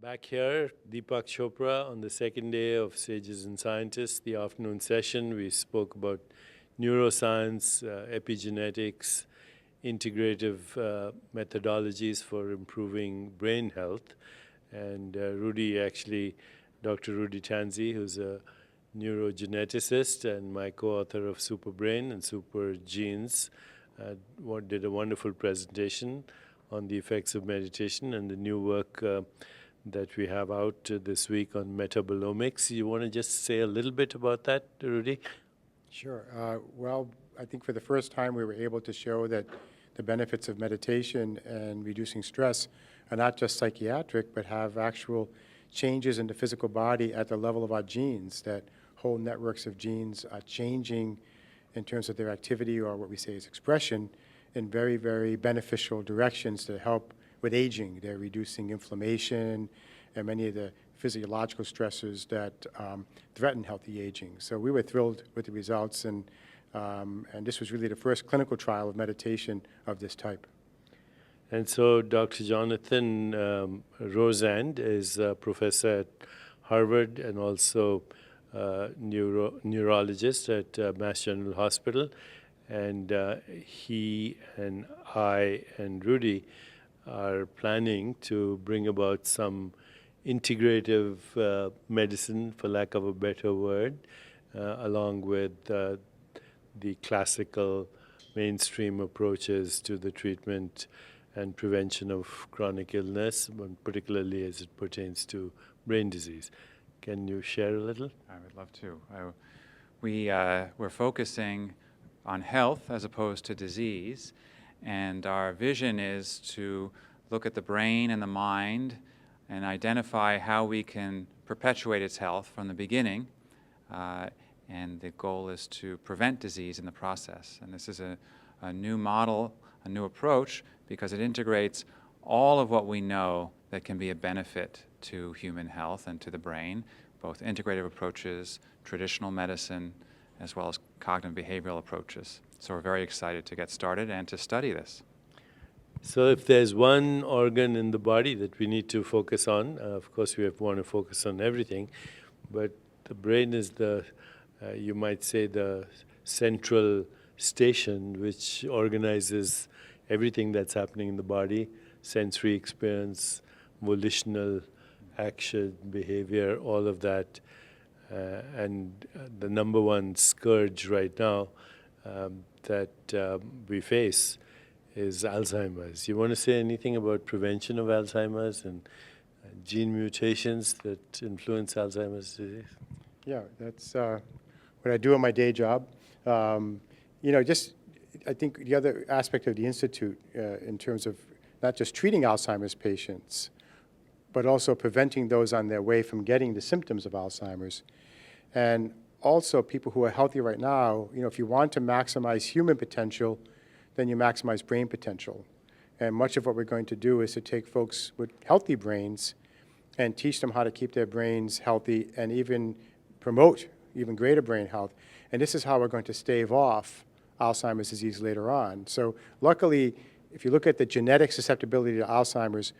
Back here, Deepak Chopra on the second day of Sages and Scientists, the afternoon session. We spoke about neuroscience, epigenetics, integrative methodologies for improving brain health. And Dr. Rudy Tanzi, who's a neurogeneticist and my co-author of Super Brain and Super Genes, did a wonderful presentation on the effects of meditation and the new work that we have out this week on metabolomics. You want to just say a little bit about that, Rudy? Sure. Well, I think for the first time we were able to show that the benefits of meditation and reducing stress are not just psychiatric, but have actual changes in the physical body at the level of our genes, that whole networks of genes are changing in terms of their activity, or what we say is expression, in very, very beneficial directions to help with aging. They're reducing inflammation and many of the physiological stressors that threaten healthy aging. So we were thrilled with the results, and this was really the first clinical trial of meditation of this type. And so Dr. Jonathan Rosand is a professor at Harvard and also neurologist at Mass General Hospital. And he and I and Rudy are planning to bring about some integrative medicine, for lack of a better word, along with the classical mainstream approaches to the treatment and prevention of chronic illness, particularly as it pertains to brain disease. Can you share a little? I would love to. We're focusing on health as opposed to disease, and our vision is to look at the brain and the mind and identify how we can perpetuate its health from the beginning, and the goal is to prevent disease in the process. And this is a new model, a new approach, because it integrates all of what we know that can be a benefit to human health and to the brain, both integrative approaches, traditional medicine, as well as cognitive behavioral approaches. So we're very excited to get started and to study this. So if there's one organ in the body that we need to focus on, of course we want to focus on everything, but the brain is you might say, the central station which organizes everything that's happening in the body, sensory experience, volitional action, behavior, all of that. And the number one scourge right now that we face is Alzheimer's. You want to say anything about prevention of Alzheimer's and gene mutations that influence Alzheimer's disease? Yeah, that's what I do in my day job. I think the other aspect of the Institute in terms of not just treating Alzheimer's patients, but also preventing those on their way from getting the symptoms of Alzheimer's. And also people who are healthy right now, if you want to maximize human potential, then you maximize brain potential. And much of what we're going to do is to take folks with healthy brains and teach them how to keep their brains healthy and even promote even greater brain health. And this is how we're going to stave off Alzheimer's disease later on. So luckily, if you look at the genetic susceptibility to Alzheimer's,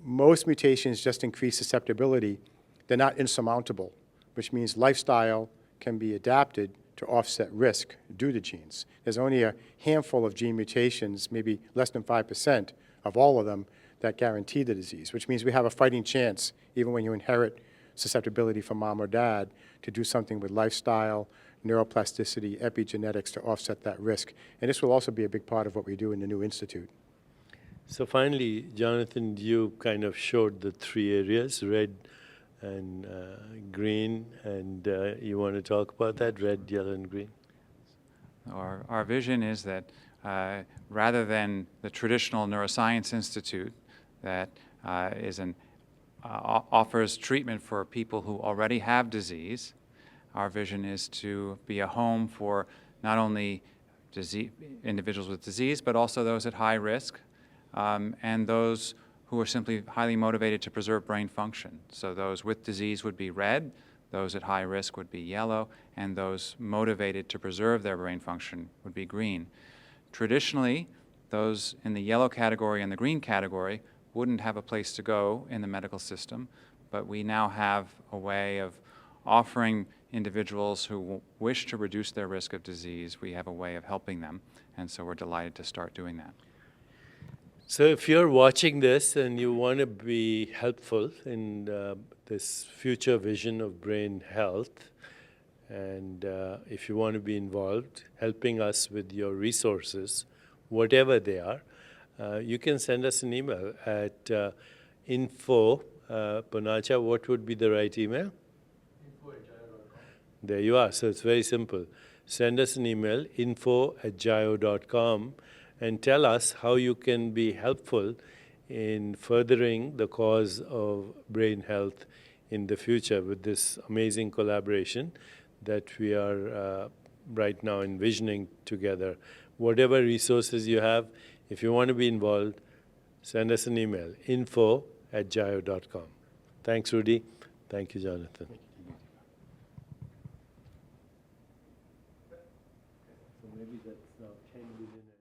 most mutations just increase susceptibility. They're not insurmountable, which means lifestyle can be adapted to offset risk due to genes. There's only a handful of gene mutations, maybe less than 5% of all of them, that guarantee the disease, which means we have a fighting chance, even when you inherit susceptibility from mom or dad, to do something with lifestyle, neuroplasticity, epigenetics to offset that risk. And this will also be a big part of what we do in the new institute. So finally, Jonathan, you kind of showed the three areas, red and green, and you want to talk about that, red, yellow, and green? Our vision is that rather than the traditional Neuroscience Institute that offers treatment for people who already have disease, our vision is to be a home for not only individuals with disease, but also those at high risk, and those who are simply highly motivated to preserve brain function. So those with disease would be red, those at high risk would be yellow, and those motivated to preserve their brain function would be green. Traditionally, those in the yellow category and the green category wouldn't have a place to go in the medical system, but we now have a way of offering individuals who wish to reduce their risk of disease, we have a way of helping them, and so we're delighted to start doing that. So if you're watching this and you want to be helpful in this future vision of brain health, and if you want to be involved, helping us with your resources, whatever they are, you can send us an email at info, Panacha, what would be the right email? There you are. So it's very simple. Send us an email, info@jayo.com, and tell us how you can be helpful in furthering the cause of brain health in the future with this amazing collaboration that we are right now envisioning together. Whatever resources you have, if you want to be involved, send us an email, info@jayo.com. Thanks, Rudy. Thank you, Jonathan. So maybe that's now 10 billion.